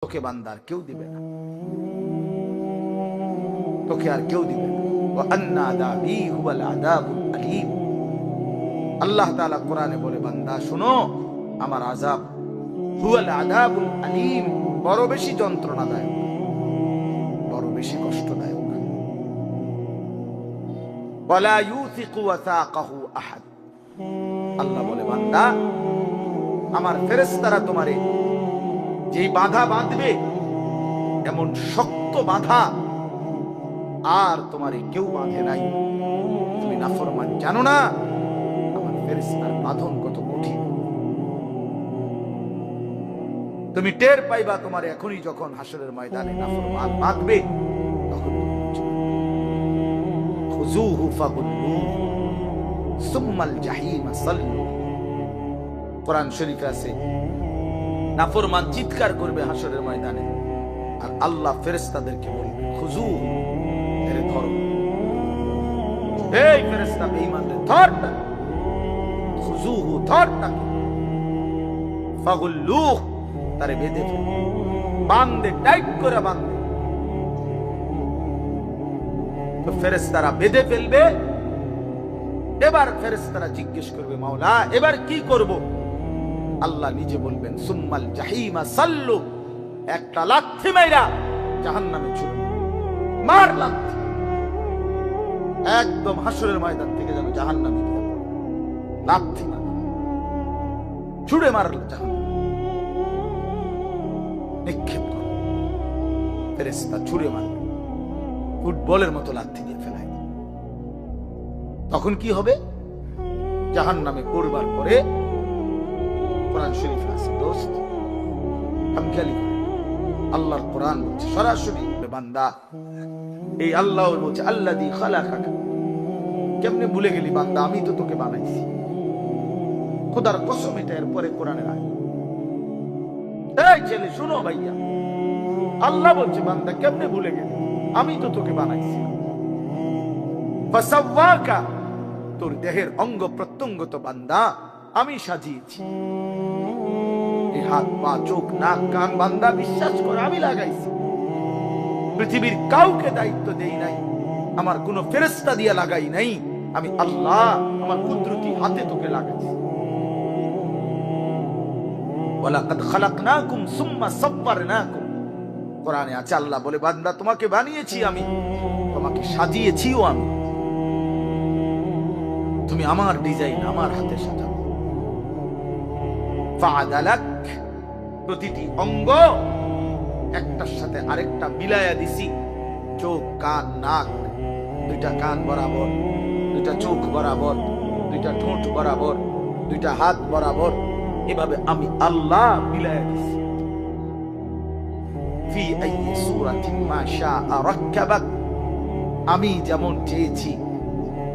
তোকে বান্দার কেউ দিবে না, তোকে আর কেউ দিবে না। ওয়া আন্না আযাবি হুয়াল আযাবুল আলীম। আল্লাহ তাআলা কোরআনে বলে, বান্দা শোনো, আমার আযাব হুয়াল আযাবুল আলীম, বড় বেশি যন্ত্রণাদায়ক, বড় বেশি কষ্টদায়ক। ওয়ালা ইউথিকু ওয়াসাকাহু আহাদ। আল্লাহ বলে, বান্দা আমার ফেরেশতারা তোমারে যেই বাধা বাঁধবে, এমন শক্ত বাধা আর তোমারে কেউ বাঁধে নাই। তুমি নাফরমান জানো না আমার ফেরেশতার বাঁধন কত কঠিন? তুমি টের পাইবা তোমার এখনই, যখন হাসরের ময়দানে নাফরমান বাঁধবে, তখন খুযুহু ফাগুল্লুহু সুম্মাল জাহিমা সাল্লু। কোরআন শরীফে আছে, নাফরমান চিৎকার করবে হাসরের ময়দানে, আর আল্লাহ ফেরেশতাদেরকে বলবে, খুযুহু, এরে ধরো, এই ফেরেশতা বেঈমানদের ধর, খুযুহু, ধর তাকে, ফাগুল্লুহু, তারে বেঁধে ফেল, বাঁধে, টাইট করে বাঁধে। তো ফেরেশতারা বেঁধে ফেলবে। এবার ফেরেশতারা জিজ্ঞেস করবে, মাওলা এবার কি করব? আল্লাহ নিজে বলবেন, সুম্মাল জাহিমা সাল্লু, একটা লাথি মাইরা জাহান্নামে ছুড়ে মার, লাথি একদম হাসরের ময়দান থেকে যেন জাহান্নামে গিয়ে লাথি মার, ছুড়ে মার, জাহান্নামে নিক্ষেপ কর। ফেরেশতা ছুড়ে মারবে, ফুটবলের মতো লাথি দিয়ে ফেলাই। তখন কি হবে? জাহান্নামে পড়বার পরে কোরআন শরীফ আছে, দোস্ত আমখালি আল্লাহর কোরআন বলছে সরাসরি, বান্দা এই আল্লাহ বলছে, আল্লাযী খালাকাকা, কেমনে ভুলে গেলি বান্দা, আমি তো তোকে বানাইছি। খোদার কসম, এটা এর পরে কোরআনের আয়াত। এই ছেলে শুনো ভাইয়া, আল্লাহ বলছে, বান্দা কেমনে ভুলে গেলি, আমি তো তোকে বানাইছি। ফাসাওয়াকা, তোর দেহের অঙ্গ প্রত্যঙ্গ তো বান্দা আমি সাজিয়েছি। এই হাত, পা, চোখ, নাক, কান বান্দা বিশ্বাস করে আমি লাগাইছি। পৃথিবীর কাউকে দায়িত্ব দেই নাই, আমার কোন ফেরেশতা দিয়ে লাগাই নাই, আমি আল্লাহ আমার কুদরতি হাতে তোকে লাগাইছি। ওয়ালাকাদ খালাকনাকুম সুম্মা সাওয়ারনাকুম। কোরআনে আছে, আল্লাহ বলে, বান্দা তোমাকে বানিয়েছি আমি, তোমাকে সাজিয়েছিও আমি, তুমি আমার ডিজাইন, আমার হাতে সাজানো। ফাআদালাক, প্রতিটি অঙ্গ একটার সাথে আরেকটা মিলায়া দিছি। চোখ, কান, নাক, দুইটা কান বরাবর, দুইটা চোখ বরাবর, দুইটা ঠোঁট বরাবর, দুইটা হাত বরাবর, এভাবে আমি আল্লাহ মিলায়া দিছি। ফি আইয়ি সূরাতিন মা শাআ রাক্কাবাক, আমি যেমন চেয়েছি,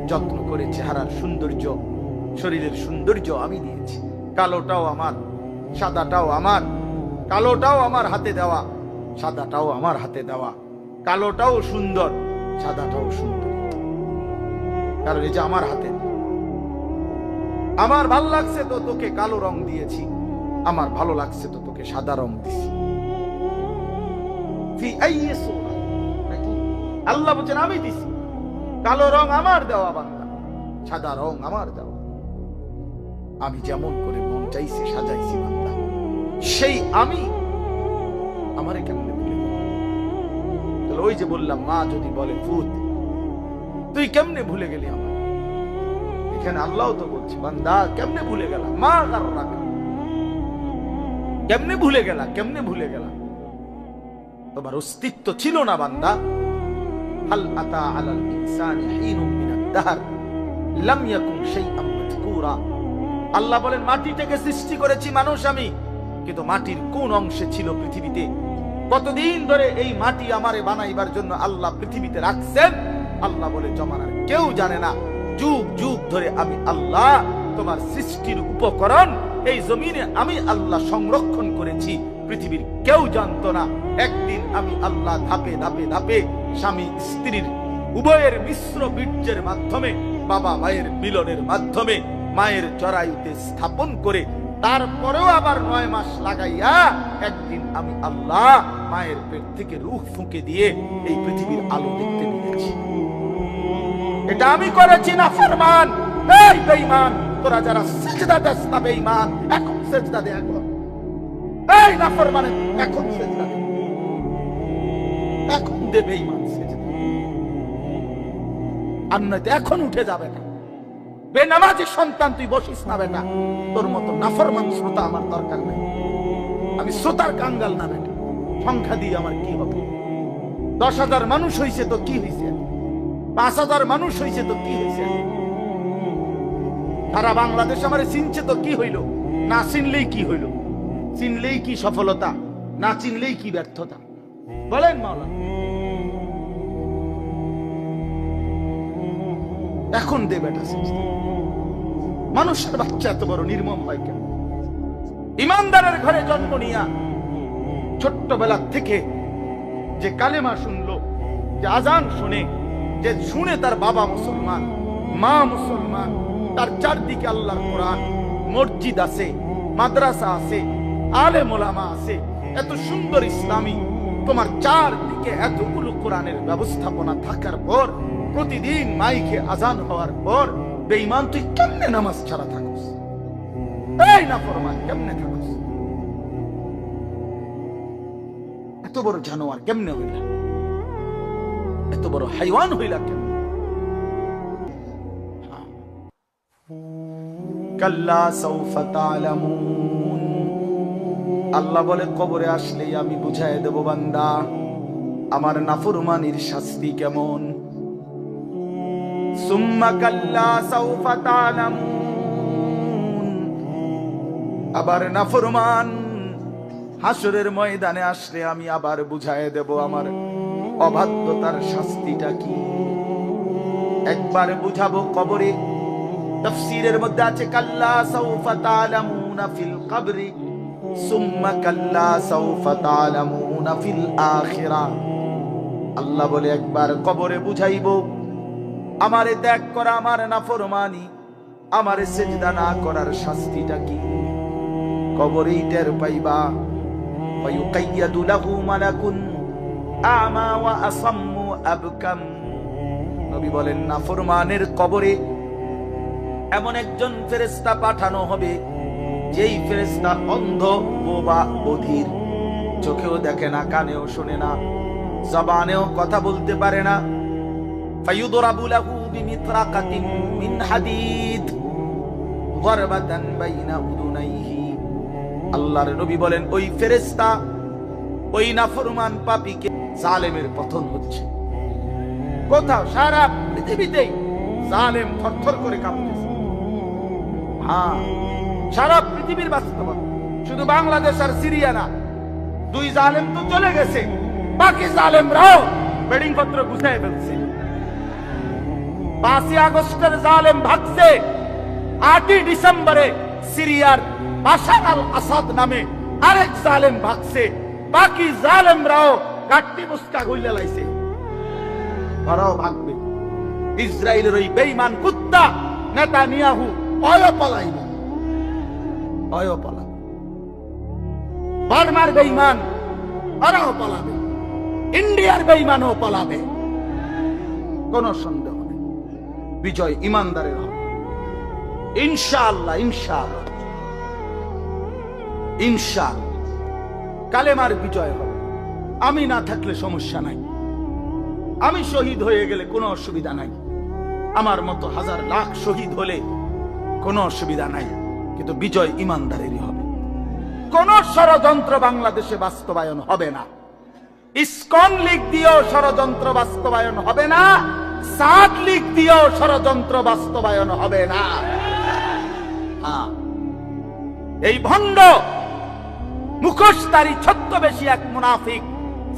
যত্ন করে চেহারার সৌন্দর্য, শরীরের সৌন্দর্য আমি দিয়েছি। কালোটাও আমার, সাদাটাও আমার, কালোটাও আমার হাতে দেওয়া, সাদাটাও আমার হাতে দেওয়া, কালোটাও সুন্দর, সাদাটাও সুন্দর, কারণ এই যে আমার হাতে। আমার ভালো লাগছে তো তোকে কালো রং দিয়েছি, আমার ভালো লাগছে তো তোকে সাদা রং দিছি। ফি আইয়ি সূরা, আল্লাহ বলেন আমি দিছি। কালো রং আমার দেওয়া বান্দা, সাদা রং আমার দেওয়া, আমি যেমন করে মন চাইছে সাজাইছি বান্দা। সেই আমি আমারে কেমনে ভুলে গেলি? তাহলে ওই যে বললাম, মা যদি বলে ফুত, তুই কেমনে ভুলে গেলি আমার? এখানে আল্লাহ তো বলছে, বান্দা কেমনে ভুলে গেলা, মা গাররাকা, কেমনে ভুলে গেলা, কেমনে ভুলে গেলা? তোমার অস্তিত্ব ছিল না বান্দা। হাল আতা আলাল ইনসানি হিনুম মিনাদ দাহর লাম ইয়াকুন শাইআন মাযকুরা। আল্লাহ বলেন, মাটি থেকে সৃষ্টি করেছি মানুষ আমি, কিন্তু মাটির কোন অংশে ছিল পৃথিবীতে? কতদিন ধরে এই মাটি আমারে বানাইবার জন্য আল্লাহ পৃথিবীতে রাখছেন, আল্লাহ বলে জমানার কেউ জানে না। যুগ যুগ ধরে আমি আল্লাহ তোমার সৃষ্টির উপকরণ এই জমিনে আমি আল্লাহ সংরক্ষণ করেছি, পৃথিবীর কেউ জানতো না। একদিন আমি আল্লাহ ধাপে ধাপে ধাপে স্বামী স্ত্রীর উভয়ের মিশ্র বীর্যের মাধ্যমে, বাবা মায়ের মিলনের মাধ্যমে, মায়ের জরায়ুতে স্থাপন করে তারপরেও আবার 9 মাস লাগাইয়া একদিন আমি আল্লাহ মায়ের পেট থেকে রূহ ফুঁকে দিয়ে এই পৃথিবীর আলো দেখতে দিয়েছি। এটা আমি করেছি না ফরমান। এই বেঈমান, তোরা যারা সিজদা দেস না বেঈমান, এখন সিজদা দে। এখন এই না ফরমান, এখন সিজদা দে, এখন দে বেঈমান সিজদা। আর নয়তো এখন উঠে যাবে না। বেনামাজি সন্তান তুই বসিস না বেটা, তোর মতো নাফরমান শ্রোতা আমার দরকার নেই। আমি শ্রোতার কাঙ্গাল না বেটা, সংখ্যা দিয়ে আমার কি হবে? 10,000 মানুষ হইছে তো কি হইছে? 5,000 মানুষ হইছে তো কি হইছে? সারা বাংলাদেশ আমার চিনছে তো কি হইল? না চিনলেই কি হইল? চিনলেই কি সফলতা, না চিনলেই কি ব্যর্থতা? বলেন মাওলানা। এখন দে বেটা সিজদা। মানুষের বাচ্চা এত বড় নির্মম হয় কেন? ইমানদারের ঘরে জন্ম নিয়া ছোট্টবেলা থেকে যে কালেমা শুনলো, যে আজান শুনে, যে শুনে তার বাবা মুসলমান, মা মুসলমান, তার চারদিকে আল্লাহর কোরআন, মসজিদ আছে, মাদ্রাসা আছে, আলেম ওলামা আছে, এত সুন্দর ইসলামী তোমার চারদিকে এতগুলো কোরআনের ব্যবস্থাপনা থাকার পর, প্রতিদিন মাইকে আজান হওয়ার পর বেঈমান তুই কেমনে নামাজ ছাড়া থাকস? এই না ফরমান, কেমনে থাকস? এত বড় জানোয়ার কেমনে হইলা? এত বড় হাইওয়ান হইলা কেমনে? কাল্লা সাউফা তা'লামুন। আল্লাহ বলে কবরে আসলেই আমি বুঝায় দেব বান্দা আমার নাফরমানির শাস্তি কেমন। সুম্মা কাল্লা সাউফা তা'লামুন। আবার নাফরমান হাসরের ময়দানে আসলে আমি আবার বুঝায় দেব আমার অবাধ্যতার শাস্তিটা কি। একবার বুঝাবো কবরে। তাফসীরের মধ্যে আছে কাল্লা সাউফা তা'লামুনা ফিল কবরি সুম্মা কাল্লা সাউফা তা'লামুনা ফিল আখিরাহ। আল্লাহ বলে একবার কবরে বুঝাইবো আমারে ত্যাগ করা, আমার নাফরমানি, আমারে সিজদা না করার শাস্তিটা কি। কবরেই টের পাইবা। ফায়ুকাইয়াদু লাহু মালাকুন আমা ওয়া আসাম্মু আবকাম। নবী বলেন নাফরমানের কবরে এমন একজন ফেরেশতা পাঠানো হবে, যেই ফেরেশতা অন্ধ, বোবা, বধির, চোখেও দেখে না, কানেও শোনে না, জবানেও কথা বলতে পারে না। ফায়ুদরাবু লাহু বিমিতরাকাতিন মিন হাদিদ যারবাতান বাইনা উদুনাইহি। আল্লাহর নবী বলেন ওই ফেরেশতা ওই নাফরমান পাপীকে, জালেমের পতন হচ্ছে। কোথাও সারা পৃথিবীতেই জালেম থরথর করে কাঁপতেছে। হ্যাঁ, সারা পৃথিবীর বাস্তবতা, শুধু বাংলাদেশ আর সিরিয়া না। 2 জালেম তো চলে গেছে, বাকি জালেমরাও বেডিং পত্র গুছায় ফেলছে। 5 আগস্টের জালেম ভাগছে, 8 ডিসেম্বরে সিরিয়ার বাশার আল আসাদ নামে আরেক জালেম ভাগছে। বাকি জালেমরাও গাট্টি মুস্কা গইলা লাইছে, ওরাও ভাগবে। ইসরায়েলের ওই বেঈমান কুত্তা নেতানিয়াহু অয় পলাইবে, অয় পলাবে। বার্মার বেঈমান ওরাও পলাবে, ইন্ডিয়ার বেঈমানও পলাবে, কোন সন্দেহ নেই। বিজয় ইমানদারের হবে ইনশাআল্লাহ, ইনশাআল্লাহ, ইনশাআল্লাহ। কালেমার বিজয় হবে। আমি না থাকলে সমস্যা নাই, আমি শহীদ হয়ে গেলে কোনো অসুবিধা নাই, আমার মতো হাজার লাখ শহীদ হলে কোনো অসুবিধা নাই, কিন্তু বিজয় ইমানদারেরই হবে। কোন ষড়যন্ত্র বাংলাদেশে বাস্তবায়ন হবে না। ইসকন লীগ দিয়েও ষড়যন্ত্র বাস্তবায়ন হবে না, সাদ লীগ দিয়েও ষড়যন্ত্র বাস্তবায়ন হবে না। এই ভণ্ড মুখোশধারী ছদ্মবেশী এক মুনাফিক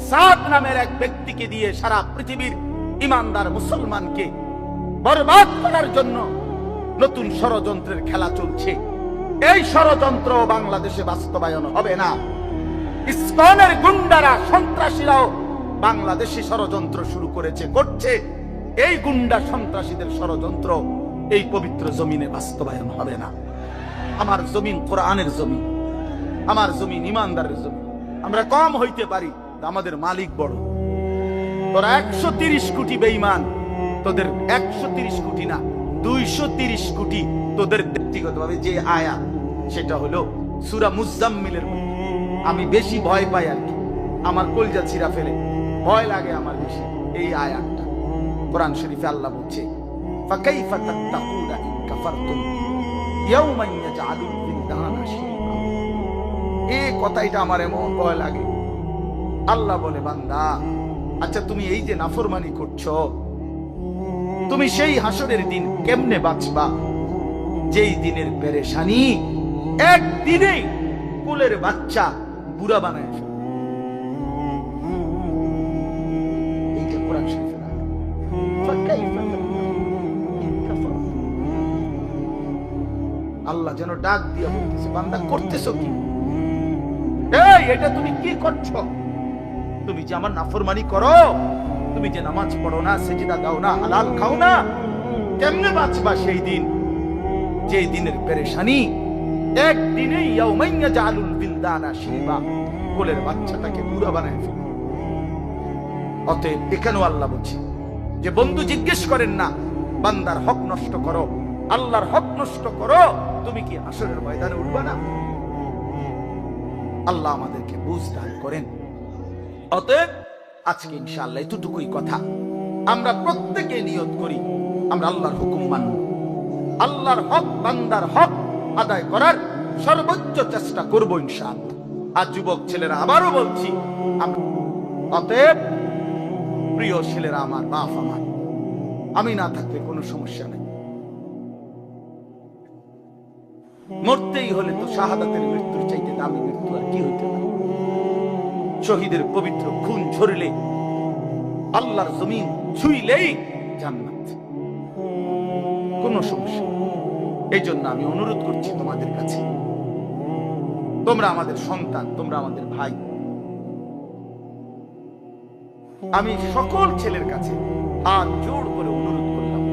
সাদ নামের এক ব্যক্তিকে দিয়ে সারা পৃথিবীর ইমানদার মুসলমানকে বরবাদ করার জন্য নতুন ষড়যন্ত্রের খেলা চলছে। এই ষড়যন্ত্র বাংলাদেশে বাস্তবায়ন হবে না। ইসকনের গুন্ডারা, সন্ত্রাসীরাও বাংলাদেশে ষড়যন্ত্র শুরু করেছে, করছে। এই গুন্ডা সন্ত্রাসীদের ষড়যন্ত্র এই পবিত্র জমিনে বাস্তবায়ন হবে না। আমার জমিন কোরআনের জমিন, আমার জমিন ইমানদারের জমিন। আমরা কম হইতে পারি, আমাদের মালিক বড়। তোরা 130 কোটি বেঈমান, তোদের 130 কোটি না 230 কোটি তোদের ব্যক্তিগতভাবে যে আয়াত, সেটা হলো সূরা মুজাম্মিলের মধ্যে। আমি বেশি ভয় পাই আর কি, আমার কলজা ছিঁড়া ফেলে, ভয় লাগে আমার বেশি এই আয়াতটা। কোরআন শরীফে আল্লাহ বলছে, ফাকাইফা তাত্তাকুনা ইন কাফারতুম ইয়াওমান ইয়াজআলুল বিলদানা শিবা। এই কথাটা আমার এমন ভয় লাগে। আল্লাহ বলে, বান্দা আচ্ছা তুমি এই যে নাফরমানি করছো, তুমি সেই হাসরের দিন কেমনে বাঁচবা যেই দিনের পেরেশানি একদিনে কোলের বাচ্চা বুড়া বানায় ফেলে। এইটা কোরআন শরীফের আয়াত। ফাকাইফা তাত্তাকুনা ইন কাফারতুম। আল্লাহ যেন ডাক দিয়ে বলতেছে, বান্দা করতেছো কি? এই এটা তুমি কি করছো? তুমি যে আমার নাফরমানি করো, তুমি যে নামাজ পড়ো না, সেজদা দাও না, হালাল খাও না, কেমনে বাঁচবা সেই দিন যেই দিনের পেরেশানি একদিনে ইয়াউমান ইয়াজআলুল বিলদানা শিবা, কোলের বাচ্চাটাকে বুড়া বানায় ফেলে। অতএব এখানেও আল্লাহ বলছে যে বন্ধু জিজ্ঞেস করেন না, বান্দার হক নষ্ট করো, আল্লাহর হক নষ্ট করো, তুমি কি হাসরের ময়দানে উঠবা না? আল্লাহ আমাদেরকে বুঝ দান করেন। অতএব আজকে ইনশাআল্লাহ এতটুকুই কথা। আমরা প্রত্যেকে নিয়ত করি আমরা আল্লাহর হুকুম মানব, আল্লাহর হক বান্দার হক আদায় করার সর্বোচ্চ চেষ্টা করব ইনশাআল্লাহ। আর যুবক ছেলেরা আবারও বলছি, অতএব প্রিয় ছেলেরা আমার, বাপ আমার, আমি না থাকলে কোনো সমস্যা নেই। মরতেই হলে তো শাহাদাতের মৃত্যুর চাইতে দামি মৃত্যু আর কি হইতে পারে? শহীদের পবিত্র খুন ঝরলে, আল্লাহর জমিন ছুঁইলেই জান্নাত, কোনো সমস্যা। এই জন্য আমি অনুরোধ করছি তোমাদের কাছে, তোমরা আমাদের সন্তান, তোমরা আমাদের ভাই। আমি সকল ছেলের কাছে হাত জোড় করে অনুরোধ করলাম,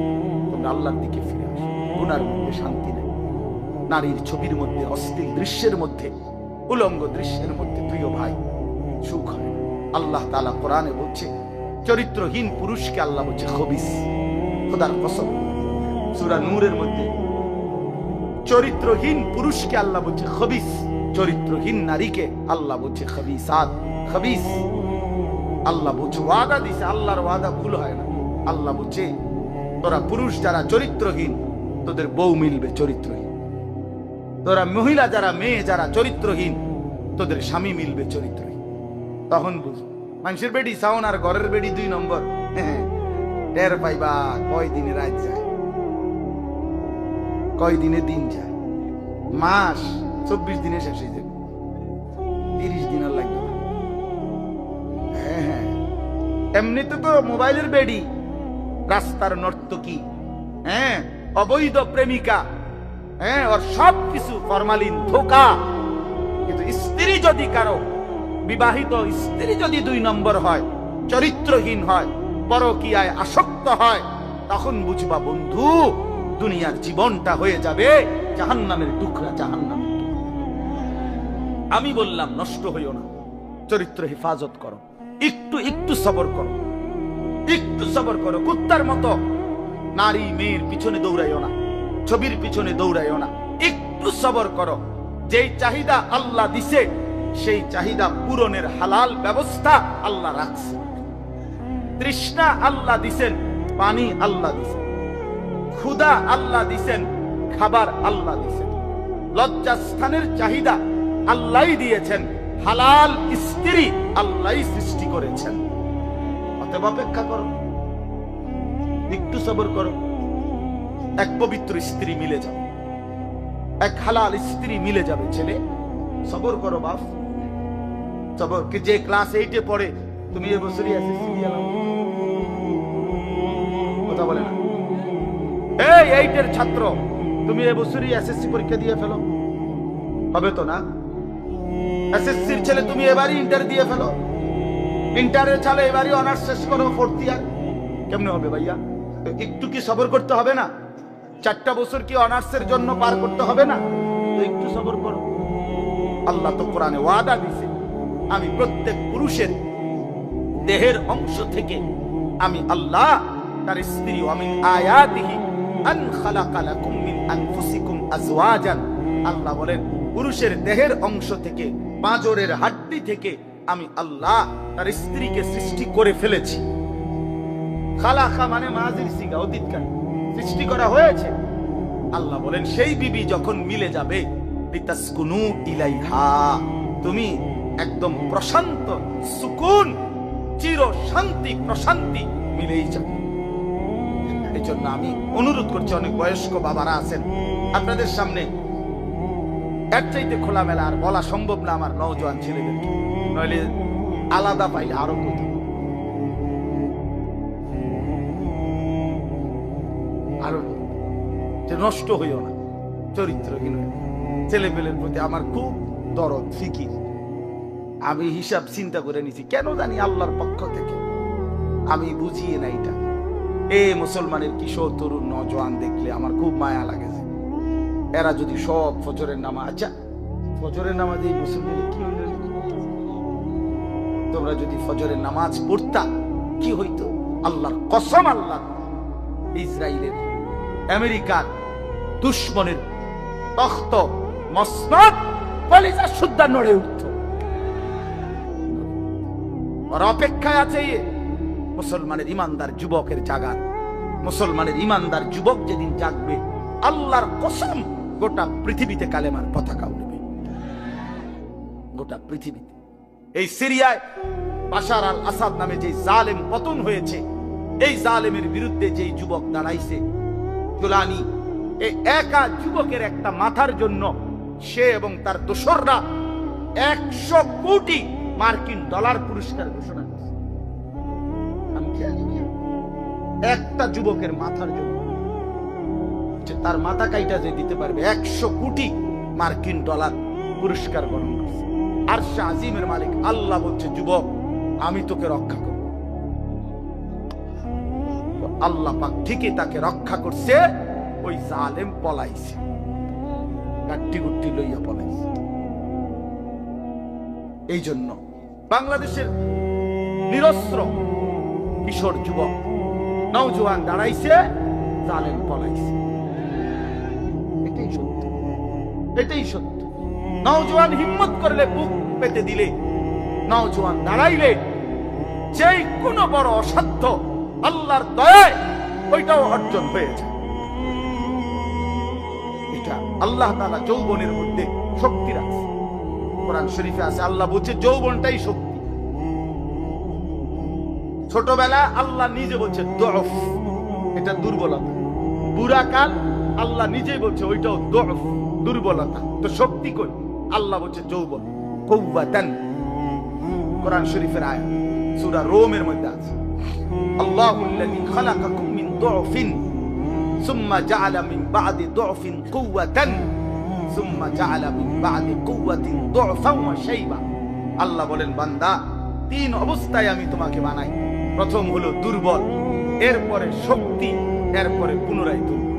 তোমরা আল্লাহর দিকে ফিরে আসো। গুনার মধ্যে শান্তি নেই, নারীর ছবির মধ্যে, অশ্লীল দৃশ্যের মধ্যে, উলঙ্গ দৃশ্যের মধ্যে প্রিয় ভাই সুখ হয়। আল্লাহ তাআলা কোরআনে বলছে, চরিত্রহীন পুরুষকে আল্লাহ বলছে খবিস। খোদার কসম, সূরা নূরের মধ্যে চরিত্রহীন পুরুষকে আল্লাহ বলছে খবিস, চরিত্রহীন নারীকে আল্লাহ বলছে খবিসাত, খবিস। আল্লাহ বলছে, ওয়াদা দিছে, আল্লাহর ওয়াদা ভুল হয় না। আল্লাহ বলছে, তোরা পুরুষ যারা চরিত্রহীন, তোদের বউ মিলবে চরিত্রহীন। তোরা মহিলা যারা, মেয়ে যারা চরিত্রহীন, তোদের স্বামী মিলবে চরিত্রহীন। তখন বুঝ, মানুষের বেডি সাউন আর ঘরের বেডি 2 নম্বর। টের পাইবা কয় দিনে রাত যায়, কয় দিনে দিন যায়। মাস 24 দিনে শেষ হয়ে যাবে, 30 দিন আর লাগবে না। হ্যাঁ, এমনিতে তো মোবাইলের বেডি, রাস্তার নর্তকী, হ্যাঁ, অবৈধ প্রেমিকা, হ্যাঁ, ওর সব কিছু ফরমালিন, ধোঁকা। কিন্তু স্ত্রী যদি কারো, বিবাহিত স্ত্রী যদি 2 নম্বর হয়, চরিত্রহীন হয়, পরকীয়ায় আসক্ত হয়, তখন বুঝবা বন্ধু, দুনিয়ার জীবনটা হয়ে যাবে জাহান্নামের টুকরা, জাহান্নামের টুকরা। আমি বললাম নষ্ট হইও না, চরিত্র হেফাজত করো, একটু একটু সবর করো, একটু সবর করো। কুত্তার মতো নারী মেয়ের পিছনে দৌড়াইও না, ছবির পিছনে দৌড়াইও না, একটু সবর করো। যেই চাহিদা আল্লাহ দিছে, সেই চাহিদা পূরণের হালাল ব্যবস্থা আল্লাহ রাখছে। তৃষ্ণা আল্লাহ দিছেন, পানি আল্লাহ দিছেন, ক্ষুধা আল্লাহ দিছেন, খাবার আল্লাহ দিছেন, লজ্জাস্থানের চাহিদা আল্লাহই দিয়েছেন, হালাল স্ত্রী আল্লাহই সৃষ্টি করেছেন। অতএব অপেক্ষা করো, একটু সবর করো, এক পবিত্র স্ত্রী মিলে যাবে, এক হালাল স্ত্রী মিলে যাবে। ছেলে সবর করো বাপ, সবর। যে ক্লাস 8-এ পড়ে, তুমি এবছরই এসএসসি দিয়ে নাও, কথা বলে না? এই 8-এর ছাত্র, তুমি এবছরই এসএসসি পরীক্ষা দিয়ে ফেলো, হবে তো না? এসএসসির ছেলে, তুমি এবারই ইন্টার দিয়ে ফেলো, ইন্টারের ছেলে এবারই অনার্স শেষ করো, 4th ইয়ার। কেমনে হবে ভাইয়া? একটু কি সবর করতে হবে না? 4টা বছর কি অনার্সের জন্য পার করতে হবে না? তো একটু সবর করো। আল্লাহ তো কোরআনে ওয়াদা দিয়েছে, আমি প্রত্যেক পুরুষের দেহের অংশ থেকে আমি আল্লাহ তার স্ত্রী ওয়া মিন আয়াতিহি আন খালাকা লাকুম মিন আনফুসিকুম আজওয়াজান, আল্লাহ বলেন পুরুষের দেহের অংশ থেকে, পাঁজরের হাড্ডি থেকে আমি আল্লাহ তার স্ত্রীকে সৃষ্টি করে ফেলেছি। খালাকা মানে মাজির সিগা, অতীতকাল, সৃষ্টি করা হয়েছে। আল্লাহ বলেন সেই বিবি যখন মিলে যাবে, লিতাসকুনু ইলাইহা, তুমি একদম প্রশান্ত, সুকুন, চির শান্তি, প্রশান্তি মিলেই যাবে। এই জন্য আমি অনুরোধ করছি, অনেক বয়স্ক বাবারা আছেন আপনাদের সামনে, এর চাইতে খোলামেলা আর বলা সম্ভব না আমার নওজোয়ান ছেলেদেরকে, নইলে আলাদা পাইলে আরো কোথাও আরো যে নষ্ট হইও না, চরিত্রহীন ছেলে পেলের প্রতি আমার খুব দরদ, ফিকির। আমি হিসাব চিন্তা করে নিছি, কেন জানি আল্লাহর পক্ষ থেকে আমি বুঝিয়ে না এটা। মুসলমানের কিশোর তরুণ নওজোয়ান দেখলে আমার খুব মায়া লাগে। এরা যদি সব ফজরের নামাজ, আচ্ছা ফজরের নামাজ এই মুসলমানের কি হইল, তোমরা যদি ফজরের নামাজ পড়তা কি হইতো? আল্লাহর কসম, আল্লাহ ইসরায়েলের, আমেরিকার দুশ্মনের তখ্ত মসনদ কলিজা সুদ্ধা নড়ে উঠত। আর অপেক্ষায় আছে মুসলমানের ইমানদার যুবকের জাগার। মুসলমানের ইমানদার যুবক যেদিন জাগবে, আল্লাহর কসম গোটা পৃথিবীতে কালেমার পতাকা উঠবে, গোটা পৃথিবীতে। এই সিরিয়ায় বাশার আল আসাদ নামে যে জালেম পতন হয়েছে, এই জালেমের বিরুদ্ধে যেই যুবক দাঁড়াইছে, জুলানি, এই একা যুবকের একটা মাথার জন্য সে এবং তার দোসররা 100 কোটি মার্কিন ডলার পুরস্কার ঘোষণা করেছে। আমি একটা যুবকের মাথার জন্য, তার মাথা কাইটা যে দিতে পারবে 100 কোটি মার্কিন ডলার পুরস্কার গ্রহণ করছে। আরশে আজিমের মালিক আল্লাহ বলছে, যুবক আমি তোকে রক্ষা করব। আল্লাহ পাক ঠিকই তাকে রক্ষা করছে। ওই জালেম পলাইছে, গাট্টি গুট্টি লইয়া পলাইছে। এই জন্য বাংলাদেশের নিরস্ত্র কিশোর যুবক নওজোয়ান দাঁড়াইছে, জালেম পলাইছে। এটাই সত্য, এটাই সত্য। নওজোয়ান হিম্মত করলে, বুক পেতে দিলে, নওজোয়ান দাঁড়াইলে, যেই কোনো বড় অসাধ্য আল্লাহর দয়ায় ওইটাও অর্জন হয়ে যায়। এটা আল্লাহ তাআলা যৌবনের মধ্যে শক্তি রাখছে। কোরআন শরীফে আছে, আল্লাহ বলছে যৌবনটাই শক্তি। ছোটবেলা আল্লাহ নিজে বলছে দুফ, এটা দুর্বলতা। বুড়া কাল আল্লাহ নিজেই বলছে ওইটাও দুফ, দুর্বলতা। তো শক্তি কই? আল্লাহ বলছে যৌবন, কুওয়াতান। কোরআন শরীফের আয়াত সূরা রোমের মধ্যে আছে, আল্লাহুল্লাযী খালাকাকুম মিন দুফিন সুম্মা জাআলা মিন বা'দি দুফিন কুওয়াতান সুম্মা জাআলা মিন বা'দি কুওয়াতিন দুফান ওয়া শাইবা। আল্লাহ বলেন, বান্দা 3 অবস্থায় আমি তোমাকে বানাই। প্রথম হলো দুর্বল, এরপরে শক্তি, এরপরে পুনরায় দুর্বল।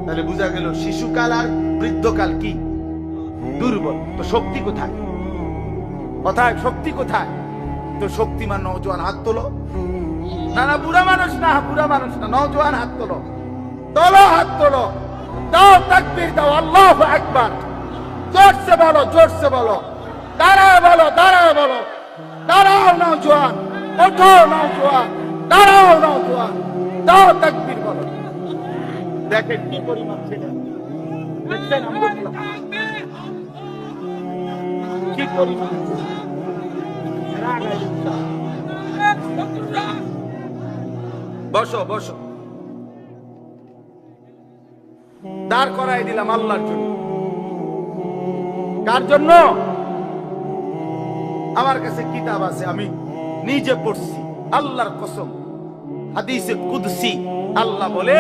তাহলে বোঝা গেল শিশুকাল আর বৃদ্ধকাল কি? দুর্বল। তো শক্তি কোথায়? কোথায় শক্তি কোথায়? তো শক্তিমান নওজোয়ান হাত তোলো। না না, বুড়া মানুষ না, বুড়া মানুষ না, নওজোয়ান হাত তোলো, তোলো হাত তোলো, দাও তাকবীর দাও, আল্লাহু আকবার। জোরসে বলো, জোরসে বলো, দাঁড়াও বলো, দাঁড়াও বলো, দাঁড়াও নওজোয়ান, ওঠো নওজোয়ান, দাঁড়াও নওজোয়ান, দাও তাকবীর বলো। দেখেন কি পরিমাণ ছেলে, দেখছেন কি পরিমাণ। বসো বসো, দাঁড় করাই দিলাম আল্লাহর জন্য। কার জন্য? আমার কাছে কিতাব আছে, আমি নিজে পড়ছি, আল্লাহর কসম। হাদিসে কুদসি আল্লাহ বলে,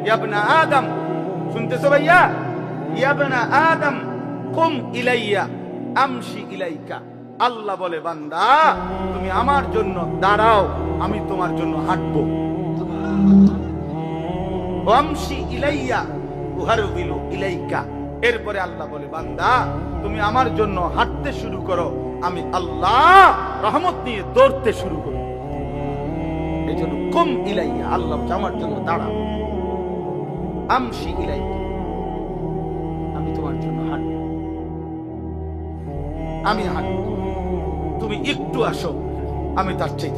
ইয়া আদম, শুনতেছো ভাইয়া? ইয়া আদম কুম ইলাইয়া আমশি ইলাইকা। আল্লাহ বলে, বান্দা তুমি আমার জন্য দাঁড়াও, আমি তোমার জন্য হাঁটবো। আমশি ইলাইয়া উহারবিলু ইলাইকা, এরপরে আল্লাহ বলে, বান্দা তুমি আমার জন্য হাঁটতে শুরু করো, আমি আল্লাহ রহমত নিয়ে দৌড়তে শুরু করি। এই জন্য কুম ইলাইয়া, আল্লাহ আমার জন্য দাঁড়াও, আমশি ইলাইয়া, আমি তোমার জন্য হাঁটবো, আমি হাঁটবো, তুমি একটু আসো, আমি তার চাইতে